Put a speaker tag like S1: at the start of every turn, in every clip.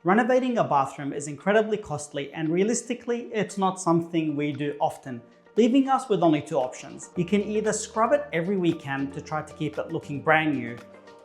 S1: Renovating a bathroom is incredibly costly, and realistically, it's not something we do often, leaving us with only two options. You can either scrub it every weekend to try to keep it looking brand new,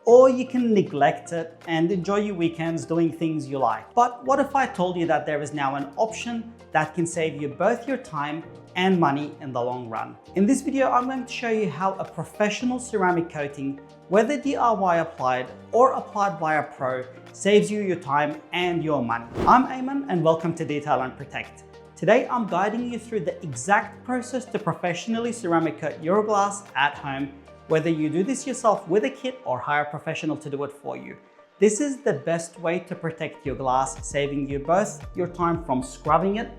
S1: or you can neglect it and enjoy your weekends doing things you like. But what if I told you that there is now an option that can save you both your time and money in the long run? In this video, I'm going to show you how a professional ceramic coating, whether DIY applied or applied by a pro, saves you your time and your money. I'm Ayman and welcome to Detail and Protect. Today, I'm guiding you through the exact process to professionally ceramic coat your glass at home, whether you do this yourself with a kit or hire a professional to do it for you. This is the best way to protect your glass, saving you both your time from scrubbing it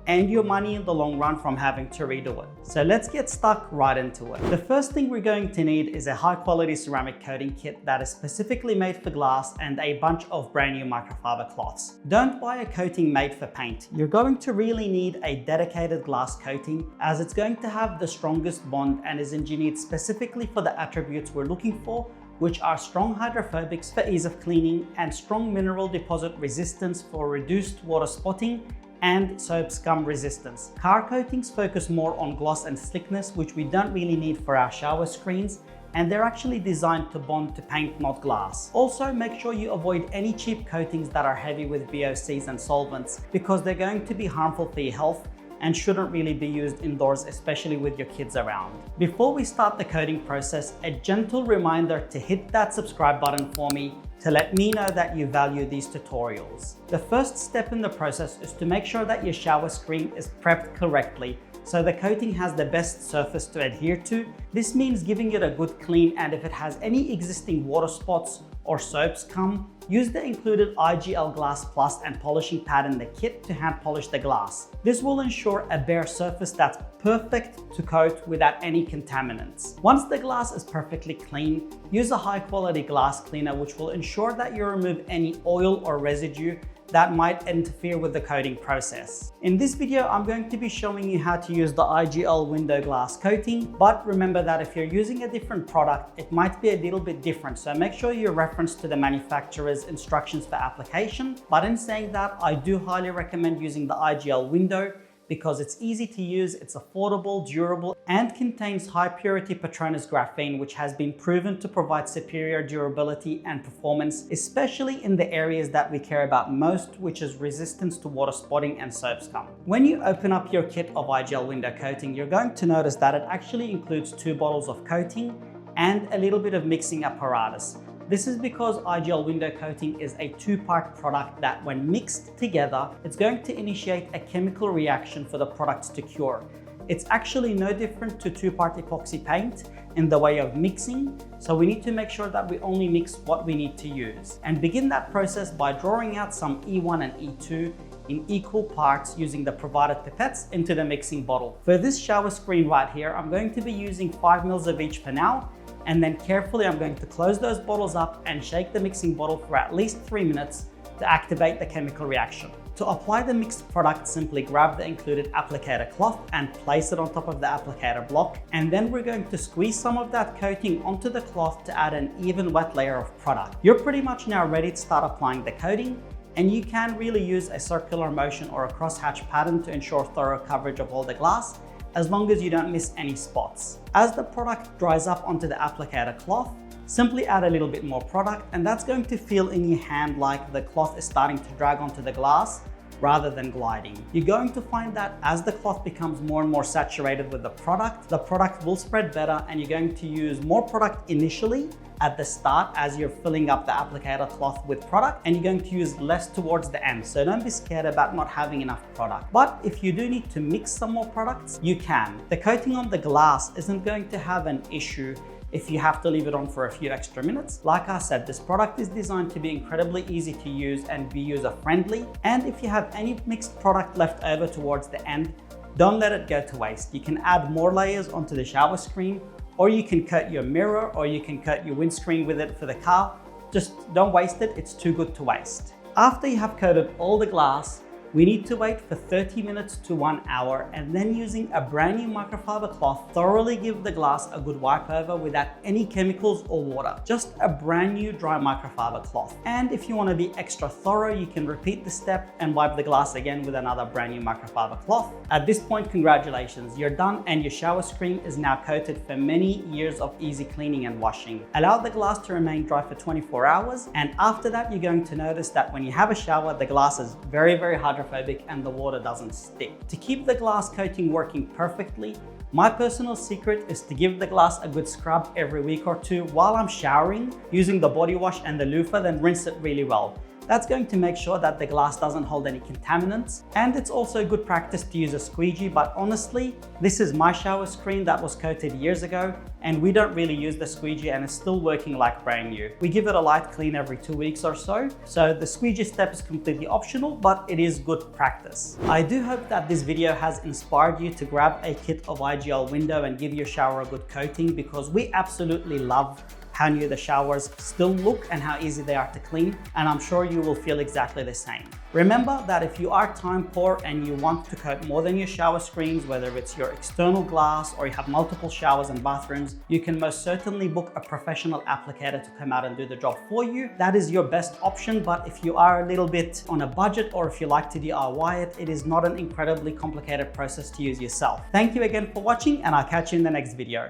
S1: and your money in the long run from having to redo it. So let's get stuck right into it. The first thing we're going to need is a high quality ceramic coating kit that is specifically made for glass and a bunch of brand new microfiber cloths. Don't buy a coating made for paint. You're going to really need a dedicated glass coating, as it's going to have the strongest bond and is engineered specifically for the attributes we're looking for, which are strong hydrophobics for ease of cleaning and strong mineral deposit resistance for reduced water spotting and soap scum resistance. Car coatings focus more on gloss and slickness, which we don't really need for our shower screens, and they're actually designed to bond to paint, not glass. Also, make sure you avoid any cheap coatings that are heavy with VOCs and solvents, because they're going to be harmful for your health and shouldn't really be used indoors, especially with your kids around. Before we start the coating process, a gentle reminder to hit that subscribe button for me to let me know that you value these tutorials. The first step in the process is to make sure that your shower screen is prepped correctly so the coating has the best surface to adhere to. This means giving it a good clean, and if it has any existing water spots or soap scum, use the included IGL Glass Plus and polishing pad in the kit to hand polish the glass. This will ensure a bare surface that's perfect to coat without any contaminants. Once the glass is perfectly clean, use a high quality glass cleaner, which will ensure that you remove any oil or residue that might interfere with the coating process. In this video, I'm going to be showing you how to use the IGL Window glass coating, but remember that if you're using a different product, it might be a little bit different, so make sure you reference to the manufacturer's instructions for application. But in saying that, I do highly recommend using the IGL Window because it's easy to use, it's affordable, durable, and contains high purity Patronus graphene, which has been proven to provide superior durability and performance, especially in the areas that we care about most, which is resistance to water spotting and soap scum. When you open up your kit of IGL Window coating, you're going to notice that it actually includes 2 bottles of coating and a little bit of mixing apparatus. This is because IGL Window coating is a 2-part product that, when mixed together, it's going to initiate a chemical reaction for the products to cure. It's actually no different to 2-part epoxy paint in the way of mixing, so we need to make sure that we only mix what we need to use. And begin that process by drawing out some E1 and E2 in equal parts using the provided pipettes into the mixing bottle. For this shower screen right here, I'm going to be using 5 ml of each for now, and then carefully I'm going to close those bottles up and shake the mixing bottle for at least 3 minutes to activate the chemical reaction. To apply the mixed product, simply grab the included applicator cloth and place it on top of the applicator block, and then we're going to squeeze some of that coating onto the cloth to add an even wet layer of product. You're pretty much now ready to start applying the coating, and you can really use a circular motion or a crosshatch pattern to ensure thorough coverage of all the glass, as long as you don't miss any spots. As the product dries up onto the applicator cloth, simply add a little bit more product, and that's going to feel in your hand like the cloth is starting to drag onto the glass rather than gliding. You're going to find that as the cloth becomes more and more saturated with the product will spread better, and you're going to use more product initially at the start as you're filling up the applicator cloth with product, and you're going to use less towards the end. So don't be scared about not having enough product. But if you do need to mix some more products, you can. The coating on the glass isn't going to have an issue if you have to leave it on for a few extra minutes. Like I said, this product is designed to be incredibly easy to use and be user friendly. And if you have any mixed product left over towards the end, don't let it go to waste. You can add more layers onto the shower screen, or you can coat your mirror, or you can coat your windscreen with it for the car. Just don't waste it, it's too good to waste. After you have coated all the glass, We need to wait for 30 minutes to 1 hour and then using a brand new microfiber cloth, thoroughly give the glass a good wipe over without any chemicals or water. Just a brand new dry microfiber cloth. And if you want to be extra thorough, you can repeat the step and wipe the glass again with another brand new microfiber cloth. At this point, congratulations, you're done and your shower screen is now coated for many years of easy cleaning and washing. Allow the glass to remain dry for 24 hours, and after that, you're going to notice that when you have a shower, the glass is very hydrophobic and the water doesn't stick. To keep the glass coating working perfectly, my personal secret is to give the glass a good scrub every week or two while I'm showering using the body wash and the loofah, then rinse it really well. That's going to make sure that the glass doesn't hold any contaminants, and it's also good practice to use a squeegee, but honestly, this is my shower screen that was coated years ago and we don't really use the squeegee and it's still working like brand new. We give it a light clean every 2 weeks or so the squeegee step is completely optional, but it is good practice. I do hope that this video has inspired you to grab a kit of IGL Window and give your shower a good coating, because we absolutely love how new the showers still look and how easy they are to clean, and I'm sure you will feel exactly the same. Remember that if you are time poor and you want to coat more than your shower screens, whether it's your external glass or you have multiple showers and bathrooms, you can most certainly book a professional applicator to come out and do the job for you. That is your best option, but if you are a little bit on a budget or if you like to DIY it, it is not an incredibly complicated process to use yourself. Thank you again for watching, and I'll catch you in the next video.